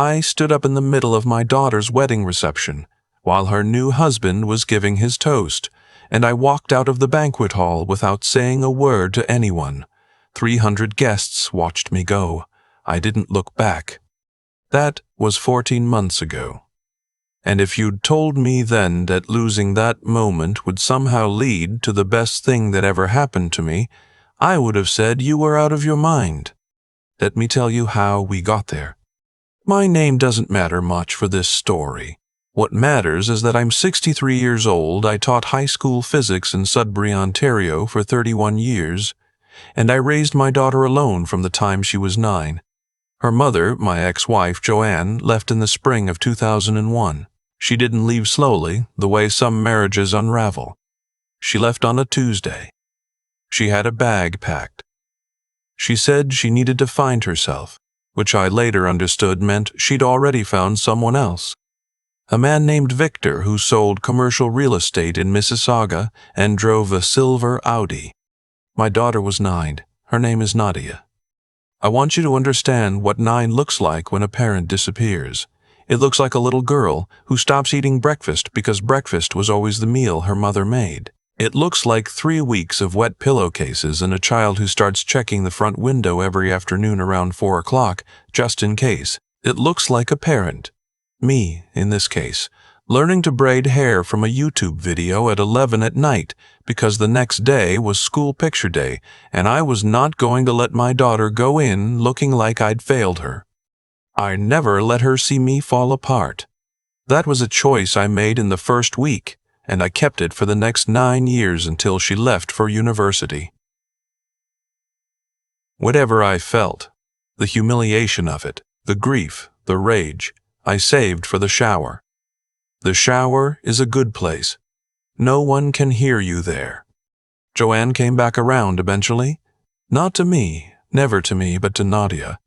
I stood up in the middle of my daughter's wedding reception, while her new husband was giving his toast, and I walked out of the banquet hall without saying a word to anyone. 300 guests watched me go. I didn't look back. That was 14 months ago. And if you'd told me then that losing that moment would somehow lead to the best thing that ever happened to me, I would have said you were out of your mind. Let me tell you how we got there. My name doesn't matter much for this story. What matters is that I'm 63 years old, I taught high school physics in Sudbury, Ontario for 31 years, and I raised my daughter alone from the time she was 9. Her mother, my ex-wife Joanne, left in the spring of 2001. She didn't leave slowly, the way some marriages unravel. She left on a Tuesday. She had a bag packed. She said she needed to find herself, which I later understood meant she'd already found someone else. A man named Victor who sold commercial real estate in Mississauga and drove a silver Audi. My daughter was 9. Her name is Nadia. I want you to understand what 9 looks like when a parent disappears. It looks like a little girl who stops eating breakfast because breakfast was always the meal her mother made. It looks like 3 weeks of wet pillowcases and a child who starts checking the front window every afternoon around 4 o'clock, just in case. It looks like a parent, me in this case, learning to braid hair from a YouTube video at 11 at night because the next day was school picture day and I was not going to let my daughter go in looking like I'd failed her. I never let her see me fall apart. That was a choice I made in the first week, and I kept it for the next 9 years until she left for university. Whatever I felt, the humiliation of it, the grief, the rage, I saved for the shower. The shower is a good place. No one can hear you there. Joanne came back around eventually. Not to me, never to me, but to Nadia.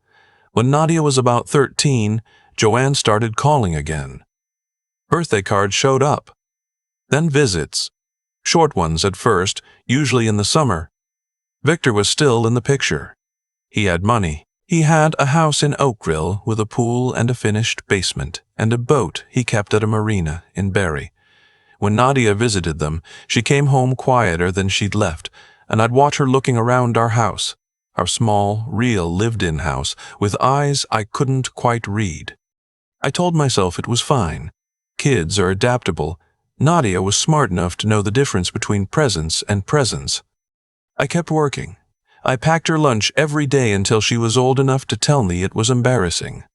When Nadia was about 13, Joanne started calling again. Birthday cards showed up. Then visits. Short ones at first, usually in the summer. Victor was still in the picture. He had money. He had a house in Oakville with a pool and a finished basement, and a boat he kept at a marina in Barrie. When Nadia visited them, she came home quieter than she'd left, and I'd watch her looking around our house, our small, real, lived-in house, with eyes I couldn't quite read. I told myself it was fine. Kids are adaptable. Nadia was smart enough to know the difference between presence and presence. I kept working. I packed her lunch every day until she was old enough to tell me it was embarrassing.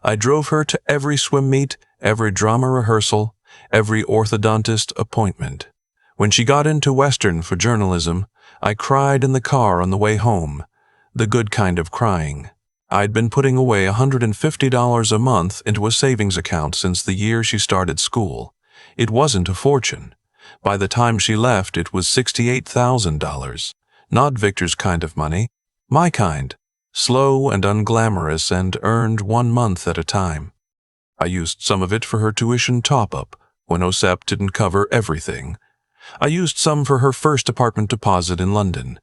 I drove her to every swim meet, every drama rehearsal, every orthodontist appointment. When she got into Western for journalism, I cried in the car on the way home. The good kind of crying. I'd been putting away $150 a month into a savings account since the year she started school. It wasn't a fortune. By the time she left, it was $68,000. Not Victor's kind of money, my kind. Slow and unglamorous and earned 1 month at a time. I used some of it for her tuition top-up when OSEP didn't cover everything. I used some for her first apartment deposit in London.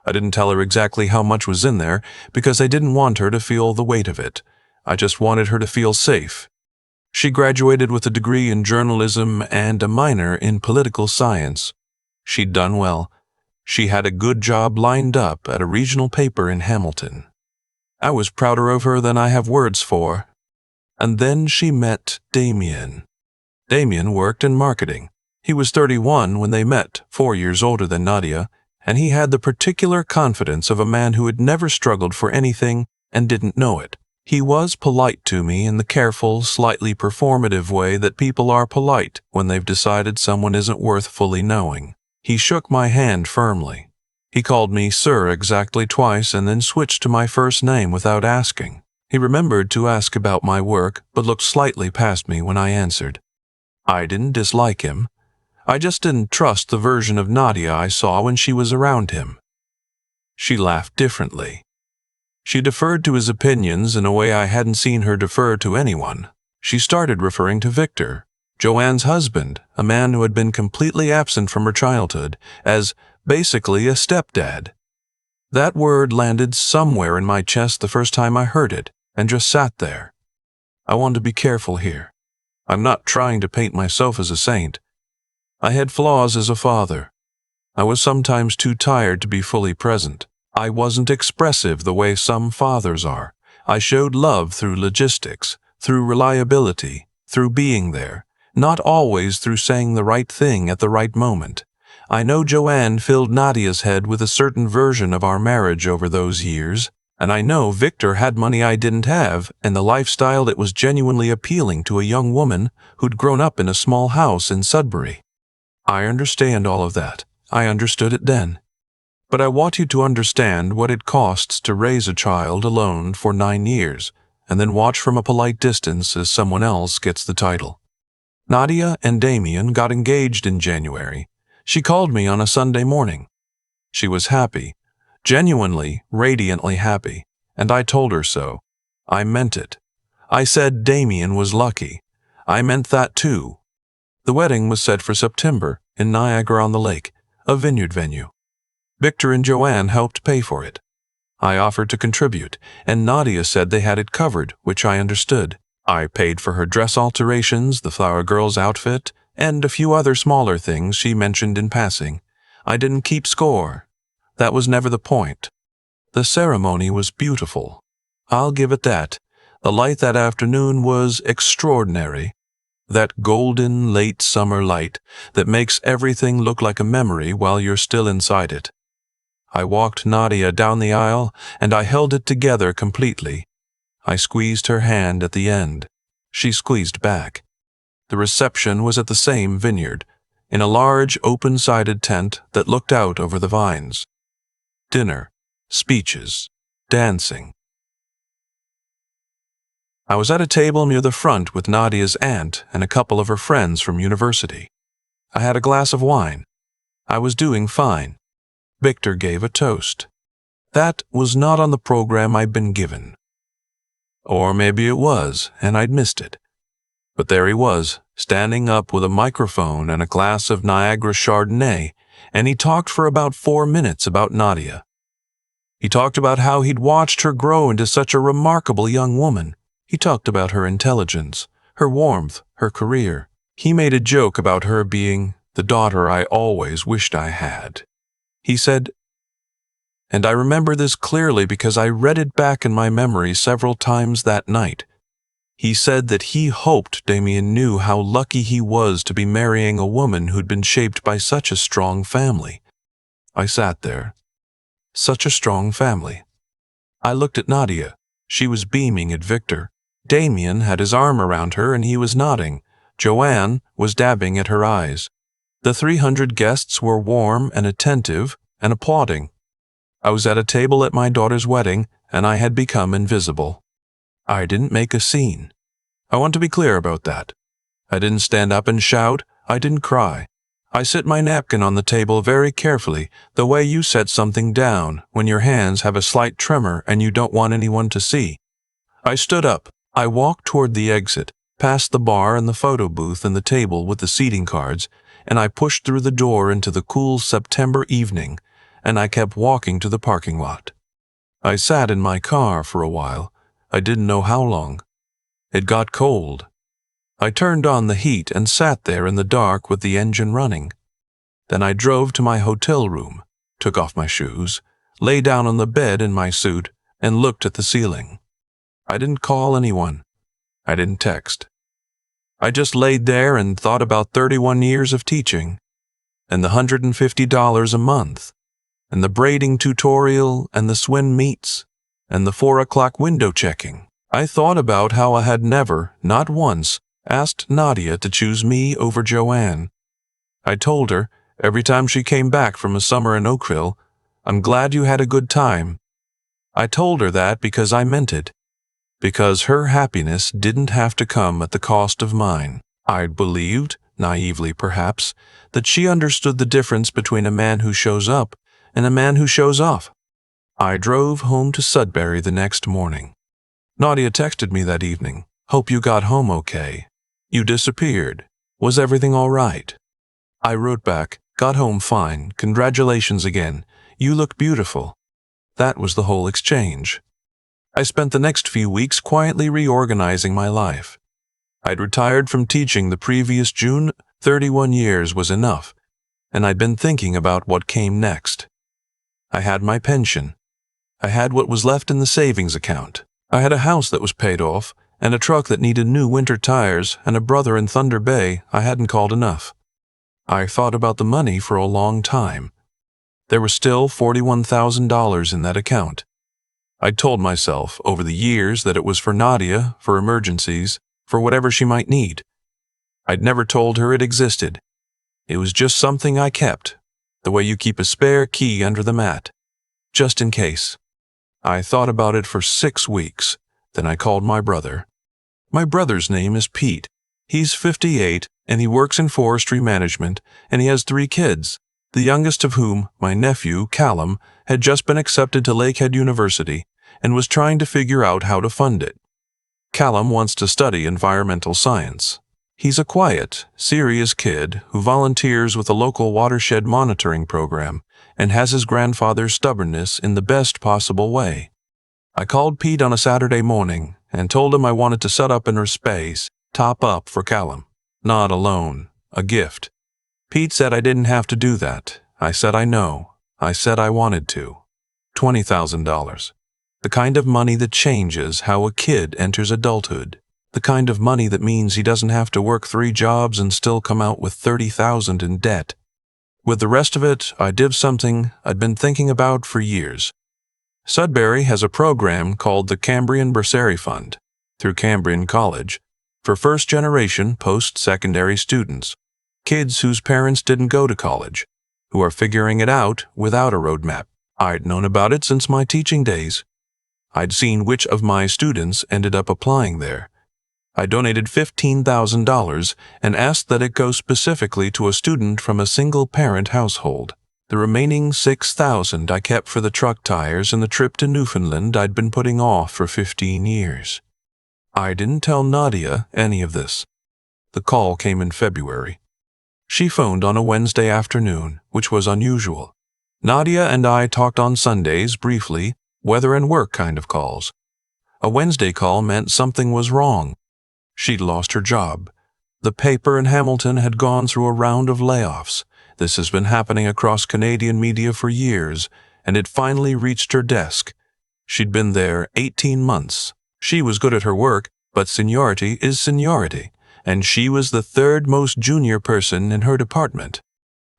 I didn't tell her exactly how much was in there because I didn't want her to feel the weight of it. I just wanted her to feel safe. She graduated with a degree in journalism and a minor in political science. She'd done well. She had a good job lined up at a regional paper in Hamilton. I was prouder of her than I have words for. And then she met Damien. Damien worked in marketing. He was 31 when they met, 4 years older than Nadia, and he had the particular confidence of a man who had never struggled for anything and didn't know it. He was polite to me in the careful, slightly performative way that people are polite when they've decided someone isn't worth fully knowing. He shook my hand firmly. He called me sir exactly twice and then switched to my first name without asking. He remembered to ask about my work, but looked slightly past me when I answered. I didn't dislike him. I just didn't trust the version of Nadia I saw when she was around him. She laughed differently. She deferred to his opinions in a way I hadn't seen her defer to anyone. She started referring to Victor, Joanne's husband, a man who had been completely absent from her childhood, as basically a stepdad. That word landed somewhere in my chest the first time I heard it, and just sat there. I want to be careful here. I'm not trying to paint myself as a saint. I had flaws as a father. I was sometimes too tired to be fully present. I wasn't expressive the way some fathers are. I showed love through logistics, through reliability, through being there, not always through saying the right thing at the right moment. I know Joanne filled Nadia's head with a certain version of our marriage over those years, and I know Victor had money I didn't have and the lifestyle that was genuinely appealing to a young woman who'd grown up in a small house in Sudbury. I understand all of that. I understood it then. But I want you to understand what it costs to raise a child alone for 9 years, and then watch from a polite distance as someone else gets the title. Nadia and Damien got engaged in January. She called me on a Sunday morning. She was happy, genuinely, radiantly happy, and I told her so. I meant it. I said Damien was lucky. I meant that too. The wedding was set for September in Niagara-on-the-Lake, a vineyard venue. Victor and Joanne helped pay for it. I offered to contribute, and Nadia said they had it covered, which I understood. I paid for her dress alterations, the flower girl's outfit, and a few other smaller things she mentioned in passing. I didn't keep score. That was never the point. The ceremony was beautiful. I'll give it that. The light that afternoon was extraordinary. That golden, late summer light that makes everything look like a memory while you're still inside it. I walked Nadia down the aisle, and I held it together completely. I squeezed her hand at the end. She squeezed back. The reception was at the same vineyard, in a large, open-sided tent that looked out over the vines. Dinner, speeches, dancing. I was at a table near the front with Nadia's aunt and a couple of her friends from university. I had a glass of wine. I was doing fine. Victor gave a toast. That was not on the program I'd been given. Or maybe it was, and I'd missed it. But there he was, standing up with a microphone and a glass of Niagara Chardonnay, and he talked for about 4 minutes about Nadia. He talked about how he'd watched her grow into such a remarkable young woman. He talked about her intelligence, her warmth, her career. He made a joke about her being the daughter I always wished I had. He said, and I remember this clearly because I read it back in my memory several times that night. He said that he hoped Damien knew how lucky he was to be marrying a woman who'd been shaped by such a strong family. I sat there. Such a strong family. I looked at Nadia. She was beaming at Victor. Damien had his arm around her and he was nodding. Joanne was dabbing at her eyes. The 300 guests were warm and attentive and applauding. I was at a table at my daughter's wedding, and I had become invisible. I didn't make a scene. I want to be clear about that. I didn't stand up and shout. I didn't cry. I set my napkin on the table very carefully, the way you set something down when your hands have a slight tremor and you don't want anyone to see. I stood up. I walked toward the exit, past the bar and the photo booth and the table with the seating cards, and I pushed through the door into the cool September evening, and I kept walking to the parking lot. I sat in my car for a while. I didn't know how long. It got cold. I turned on the heat and sat there in the dark with the engine running. Then I drove to my hotel room, took off my shoes, lay down on the bed in my suit, and looked at the ceiling. I didn't call anyone. I didn't text. I just laid there and thought about 31 years of teaching, and the $150 a month, and the braiding tutorial, and the swim meets, and the 4 o'clock window checking. I thought about how I had never, not once, asked Nadia to choose me over Joanne. I told her, every time she came back from a summer in Oakville, I'm glad you had a good time. I told her that because I meant it. Because her happiness didn't have to come at the cost of mine. I'd believed, naively perhaps, that she understood the difference between a man who shows up and a man who shows off. I drove home to Sudbury the next morning. Nadia texted me that evening. Hope you got home okay. You disappeared. Was everything all right? I wrote back, got home fine. Congratulations again. You look beautiful. That was the whole exchange. I spent the next few weeks quietly reorganizing my life. I'd retired from teaching the previous June. 31 years was enough, and I'd been thinking about what came next. I had my pension. I had what was left in the savings account. I had a house that was paid off, and a truck that needed new winter tires, and a brother in Thunder Bay I hadn't called enough. I thought about the money for a long time. There was still $41,000 in that account. I'd told myself over the years that it was for Nadia, for emergencies, for whatever she might need. I'd never told her it existed. It was just something I kept, the way you keep a spare key under the mat, just in case. I thought about it for 6 weeks. Then I called my brother. My brother's name is Pete. He's 58, and he works in forestry management, and he has 3 kids, the youngest of whom, my nephew, Callum, had just been accepted to Lakehead University and was trying to figure out how to fund it. Callum wants to study environmental science. He's a quiet, serious kid who volunteers with a local watershed monitoring program and has his grandfather's stubbornness in the best possible way. I called Pete on a Saturday morning and told him I wanted to set up in her space, top up for Callum. Not a loan, a gift. Pete said I didn't have to do that. I said I know. I said I wanted to. $20,000. The kind of money that changes how a kid enters adulthood. The kind of money that means he doesn't have to work 3 jobs and still come out with $30,000 in debt. With the rest of it, I did something I'd been thinking about for years. Sudbury has a program called the Cambrian Bursary Fund, through Cambrian College, for first-generation post-secondary students, kids whose parents didn't go to college, who are figuring it out without a roadmap. I'd known about it since my teaching days. I'd seen which of my students ended up applying there. I donated $15,000 and asked that it go specifically to a student from a single-parent household. The remaining $6,000 I kept for the truck tires and the trip to Newfoundland I'd been putting off for 15 years. I didn't tell Nadia any of this. The call came in February. She phoned on a Wednesday afternoon, which was unusual. Nadia and I talked on Sundays briefly, weather and work kind of calls. A Wednesday call meant something was wrong. She'd lost her job. The paper in Hamilton had gone through a round of layoffs. This has been happening across Canadian media for years, and it finally reached her desk. She'd been there 18 months. She was good at her work, but seniority is seniority, and she was the 3rd most junior person in her department.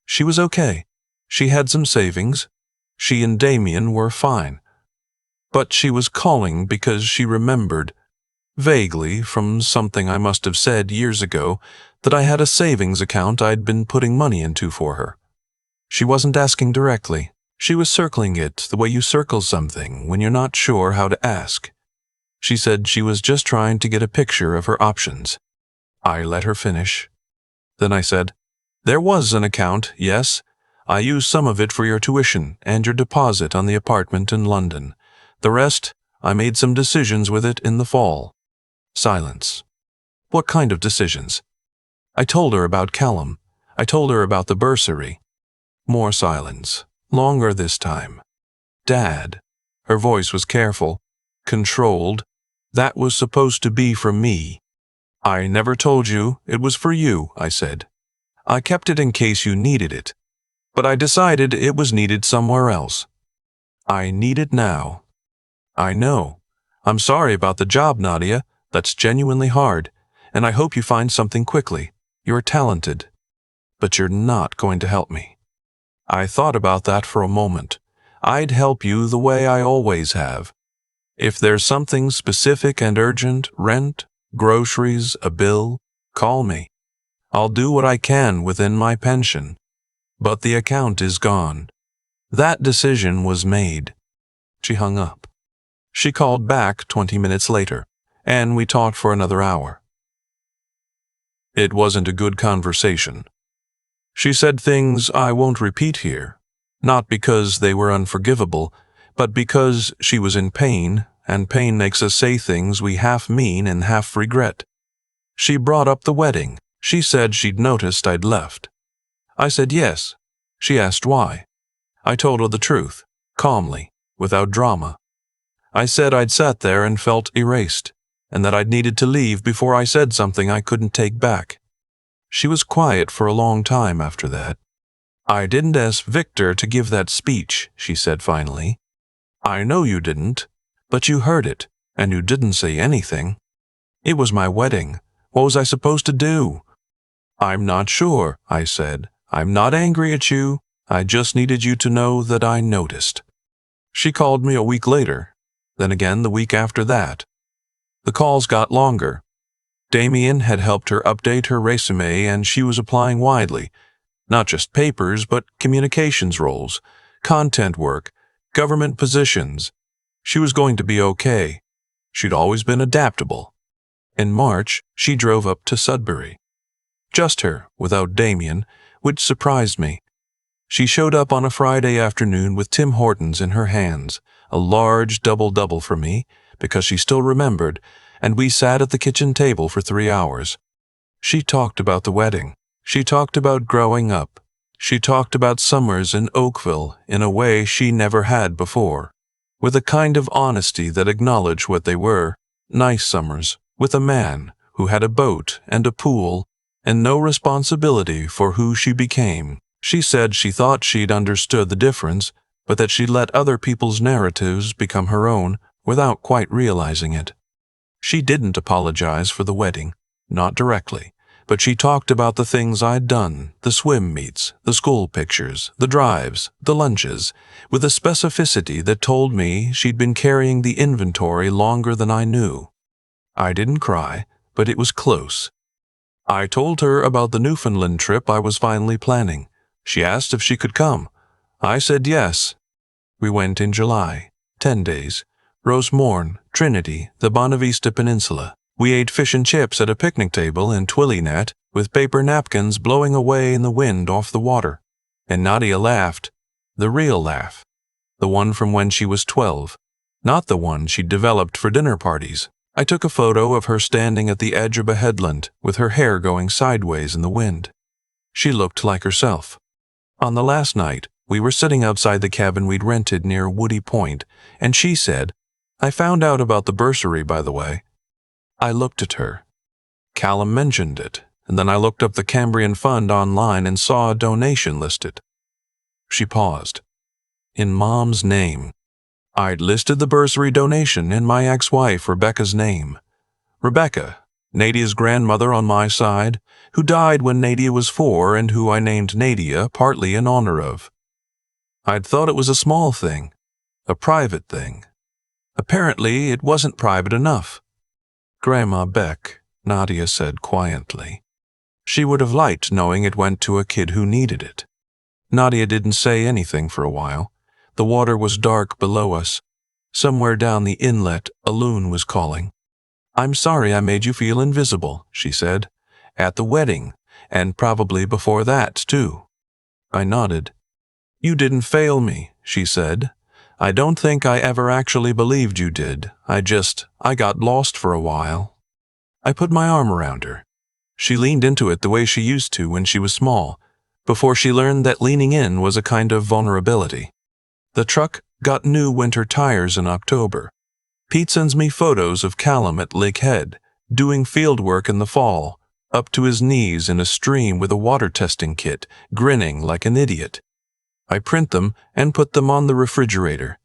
She was okay. She had some savings. She and Damien were fine. But she was calling because she remembered, vaguely from something I must have said years ago, that I had a savings account I'd been putting money into for her. She wasn't asking directly. She was circling it the way you circle something when you're not sure how to ask. She said she was just trying to get a picture of her options. I let her finish. Then I said, "There was an account, yes. I used some of it for your tuition and your deposit on the apartment in London. The rest, I made some decisions with it in the fall." Silence. What kind of decisions? I told her about Callum. I told her about the bursary. More silence. Longer this time. Dad. Her voice was careful, controlled. That was supposed to be for me. I never told you it was for you, I said. I kept it in case you needed it. But I decided it was needed somewhere else. I need it now. I know. I'm sorry about the job, Nadia. That's genuinely hard, and I hope you find something quickly. You're talented. But you're not going to help me. I thought about that for a moment. I'd help you the way I always have. If there's something specific and urgent, rent, groceries, a bill, call me. I'll do what I can within my pension. But the account is gone. That decision was made. She hung up. She called back 20 minutes later, and we talked for another hour. It wasn't a good conversation. She said things I won't repeat here, not because they were unforgivable, but because she was in pain, and pain makes us say things we half mean and half regret. She brought up the wedding. She said she'd noticed I'd left. I said yes. She asked why. I told her the truth, calmly, without drama. I said I'd sat there and felt erased, and that I'd needed to leave before I said something I couldn't take back. She was quiet for a long time after that. I didn't ask Victor to give that speech, she said finally. I know you didn't, but you heard it, and you didn't say anything. It was my wedding. What was I supposed to do? I'm not sure, I said. I'm not angry at you. I just needed you to know that I noticed. She called me a week later, then again the week after that. The calls got longer. Damien had helped her update her resume, and she was applying widely. Not just papers, but communications roles, content work, government positions. She was going to be okay. She'd always been adaptable. In March, she drove up to Sudbury. Just her, without Damien, which surprised me. She showed up on a Friday afternoon with Tim Hortons in her hands, a large double-double for me, because she still remembered, and we sat at the kitchen table for 3 hours. She talked about the wedding. She talked about growing up. She talked about summers in Oakville in a way she never had before, with a kind of honesty that acknowledged what they were, nice summers, with a man who had a boat and a pool and no responsibility for who she became. She said she thought she'd understood the difference, but that she'd let other people's narratives become her own without quite realizing it. She didn't apologize for the wedding, not directly, but she talked about the things I'd done, the swim meets, the school pictures, the drives, the lunches, with a specificity that told me she'd been carrying the inventory longer than I knew. I didn't cry, but it was close. I told her about the Newfoundland trip I was finally planning. She asked if she could come. I said yes. We went in July, 10 days. Rosemorne, Trinity, the Bonavista Peninsula. We ate fish and chips at a picnic table in Twillynet with paper napkins blowing away in the wind off the water. And Nadia laughed. The real laugh. The one from when she was 12. Not the one she'd developed for dinner parties. I took a photo of her standing at the edge of a headland with her hair going sideways in the wind. She looked like herself. On the last night, we were sitting outside the cabin we'd rented near Woody Point, and she said, I found out about the bursary, by the way. I looked at her. Callum mentioned it, and then I looked up the Cambrian Fund online and saw a donation listed. She paused. In Mom's name. I'd listed the bursary donation in my ex-wife Rebecca's name. Rebecca, Nadia's grandmother on my side, who died when Nadia was 4 and who I named Nadia partly in honor of. I'd thought it was a small thing, a private thing. Apparently, it wasn't private enough. Grandma Beck, Nadia said quietly. She would have liked knowing it went to a kid who needed it. Nadia didn't say anything for a while. The water was dark below us. Somewhere down the inlet, a loon was calling. I'm sorry I made you feel invisible, she said. At the wedding, and probably before that, too. I nodded. You didn't fail me, she said. I don't think I ever actually believed you did. I got lost for a while. I put my arm around her. She leaned into it the way she used to when she was small, before she learned that leaning in was a kind of vulnerability. The truck got new winter tires in October. Pete sends me photos of Callum at Lake Head, doing field work in the fall, up to his knees in a stream with a water testing kit, grinning like an idiot. I print them and put them on the refrigerator.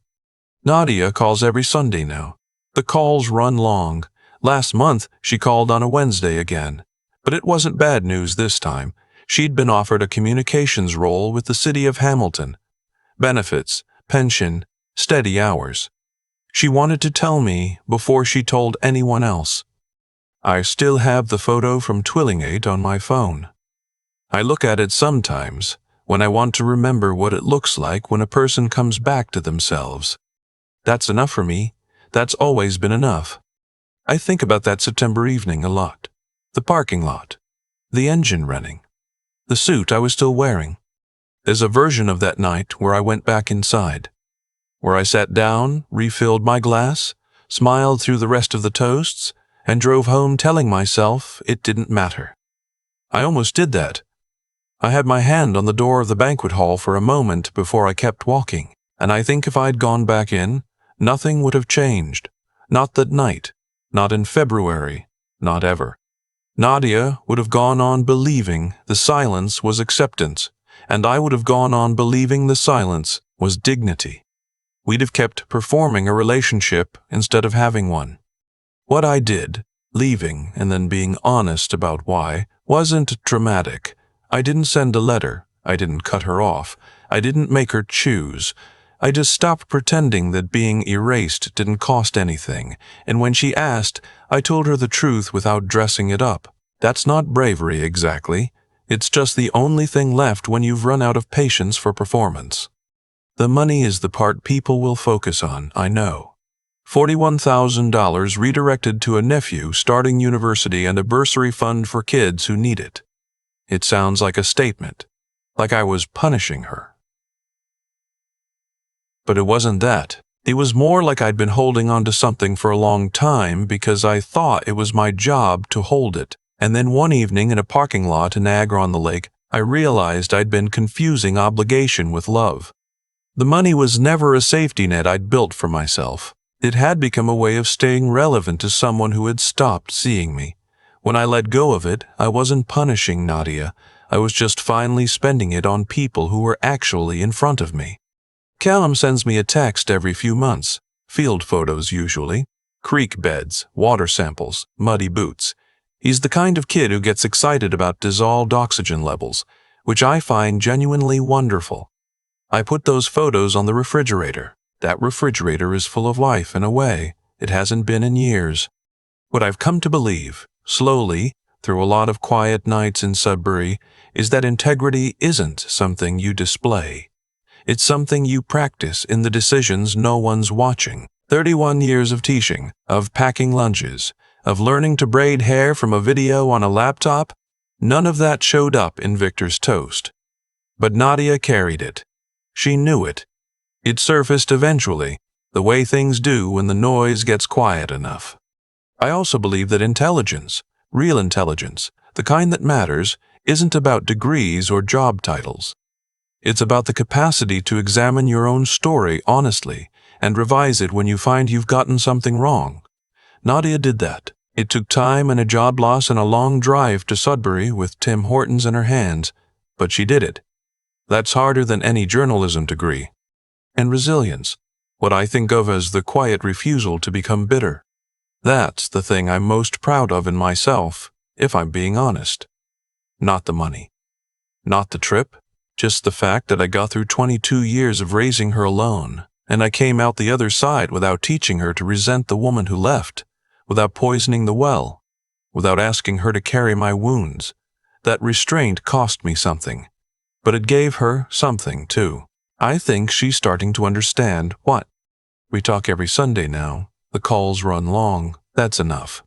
Nadia calls every Sunday now. The calls run long. Last month, she called on a Wednesday again. But it wasn't bad news this time. She'd been offered a communications role with the city of Hamilton. Benefits, pension, steady hours. She wanted to tell me before she told anyone else. I still have the photo from Twillingate on my phone. I look at it sometimes when I want to remember what it looks like when a person comes back to themselves. That's enough for me. That's always been enough. I think about that September evening a lot. The parking lot. The engine running. The suit I was still wearing. There's a version of that night where I went back inside, where I sat down, refilled my glass, smiled through the rest of the toasts, and drove home telling myself it didn't matter. I almost did that. I had my hand on the door of the banquet hall for a moment before I kept walking, and I think if I'd gone back in, Nothing would have changed. Not that night. Not in February. Not ever. Nadia would have gone on believing the silence was acceptance, and I would have gone on believing the silence was dignity. We'd have kept performing a relationship instead of having one. What I did, leaving and then being honest about why, wasn't dramatic. I didn't send a letter. I didn't cut her off. I didn't make her choose. I just stopped pretending that being erased didn't cost anything, and when she asked, I told her the truth without dressing it up. That's not bravery exactly. It's just the only thing left when you've run out of patience for performance. The money is the part people will focus on, I know. $41,000 redirected to a nephew starting university and a bursary fund for kids who need it. It sounds like a statement, like I was punishing her. But it wasn't that. It was more like I'd been holding on to something for a long time because I thought it was my job to hold it. And then one evening in a parking lot in Niagara-on-the-Lake, I realized I'd been confusing obligation with love. The money was never a safety net I'd built for myself. It had become a way of staying relevant to someone who had stopped seeing me. When I let go of it, I wasn't punishing Nadia. I was just finally spending it on people who were actually in front of me. Callum sends me a text every few months. Field photos usually. Creek beds, water samples, muddy boots. He's the kind of kid who gets excited about dissolved oxygen levels, which I find genuinely wonderful. I put those photos on the refrigerator. That refrigerator is full of life in a way it hasn't been in years. What I've come to believe, slowly, through a lot of quiet nights in Sudbury, is that integrity isn't something you display. It's something you practice in the decisions no one's watching. 31 years of teaching, of packing lunches, of learning to braid hair from a video on a laptop, none of that showed up in Victor's toast. But Nadia carried it. She knew it. It surfaced eventually, the way things do when the noise gets quiet enough. I also believe that intelligence, real intelligence, the kind that matters, isn't about degrees or job titles. It's about the capacity to examine your own story honestly and revise it when you find you've gotten something wrong. Nadia did that. It took time and a job loss and a long drive to Sudbury with Tim Hortons in her hands, but she did it. That's harder than any journalism degree. And resilience, what I think of as the quiet refusal to become bitter. That's the thing I'm most proud of in myself, if I'm being honest. Not the money. Not the trip. Just the fact that I got through 22 years of raising her alone, and I came out the other side without teaching her to resent the woman who left, without poisoning the well, without asking her to carry my wounds. That restraint cost me something, but it gave her something, too. I think she's starting to understand what. We talk every Sunday now. The calls run long. That's enough.